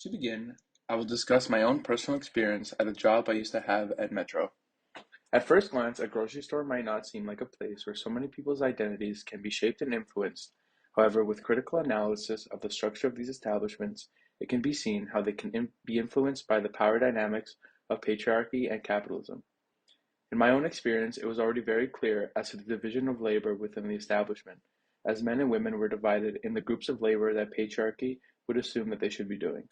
To begin, I will discuss my own personal experience at a job I used to have at Metro. At first glance, a grocery store might not seem like a place where so many people's identities can be shaped and influenced. However, with critical analysis of the structure of these establishments, it can be seen how they can be influenced by the power dynamics of patriarchy and capitalism. In my own experience, it was already very clear as to the division of labor within the establishment, as men and women were divided in the groups of labor that patriarchy would assume that they should be doing.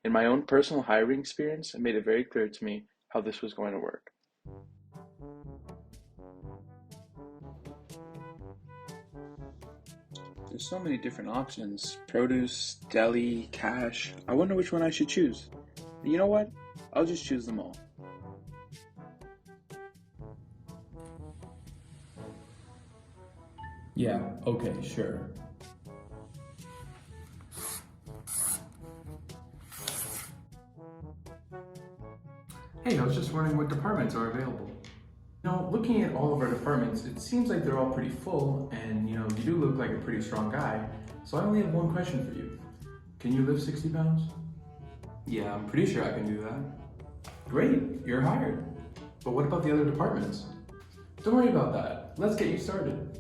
In my own personal hiring experience, it made it very clear to me how this was going to work. There's so many different options: produce, deli, cash. I wonder which one I should choose. You know what? I'll just choose them all. Yeah, okay, sure. Hey, I was just wondering what departments are available. Looking at all of our departments, it seems like they're all pretty full, and you do look like a pretty strong guy. So I only have one question for you. Can you lift 60 pounds? Yeah, I'm pretty sure I can do that. Great, you're hired. But what about the other departments? Don't worry about that. Let's get you started.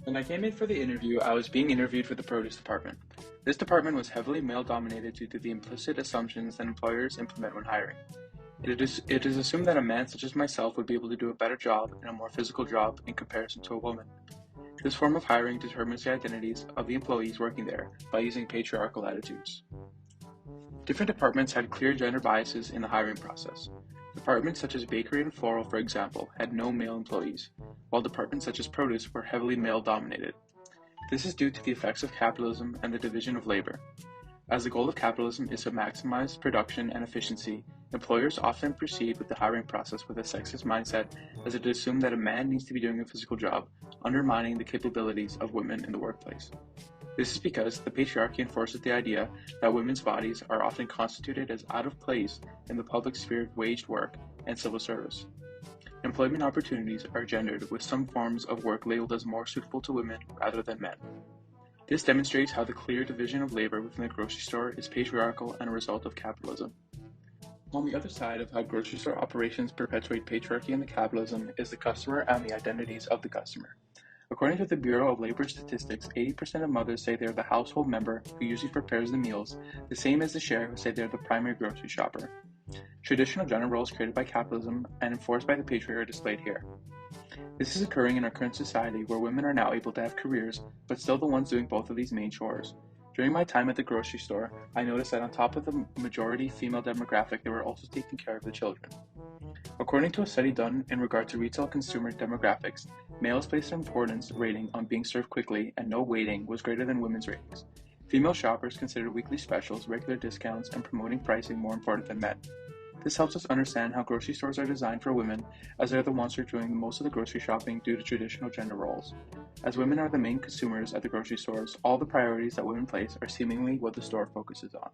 When I came in for the interview, I was being interviewed for the produce department. This department was heavily male dominated due to the implicit assumptions that employers implement when hiring. It is assumed that a man such as myself would be able to do a better job and a more physical job in comparison to a woman. This form of hiring determines the identities of the employees working there by using patriarchal attitudes. Different departments had clear gender biases in the hiring process. Departments such as bakery and floral, for example, had no male employees, while departments such as produce were heavily male dominated. This is due to the effects of capitalism and the division of labor. As the goal of capitalism is to maximize production and efficiency, employers often proceed with the hiring process with a sexist mindset, as it is assumed that a man needs to be doing a physical job, undermining the capabilities of women in the workplace. This is because the patriarchy enforces the idea that women's bodies are often constituted as out of place in the public sphere of waged work and civil service. Employment opportunities are gendered, with some forms of work labeled as more suitable to women rather than men. This demonstrates how the clear division of labor within the grocery store is patriarchal and a result of capitalism. On the other side of how grocery store operations perpetuate patriarchy and the capitalism is the customer and the identities of the customer. According to the Bureau of Labor Statistics, 80% of mothers say they're the household member who usually prepares the meals, the same as the share who say they're the primary grocery shopper. Traditional gender roles created by capitalism and enforced by the patriarchy are displayed here. This is occurring in our current society, where women are now able to have careers, but still the ones doing both of these main chores. During my time at the grocery store, I noticed that on top of the majority female demographic, they were also taking care of the children. According to a study done in regard to retail consumer demographics, males placed their importance rating on being served quickly and no waiting was greater than women's ratings. Female shoppers considered weekly specials, regular discounts, and promoting pricing more important than men. This helps us understand how grocery stores are designed for women, as they're the ones who are doing most of the grocery shopping due to traditional gender roles. As women are the main consumers at the grocery stores, all the priorities that women place are seemingly what the store focuses on.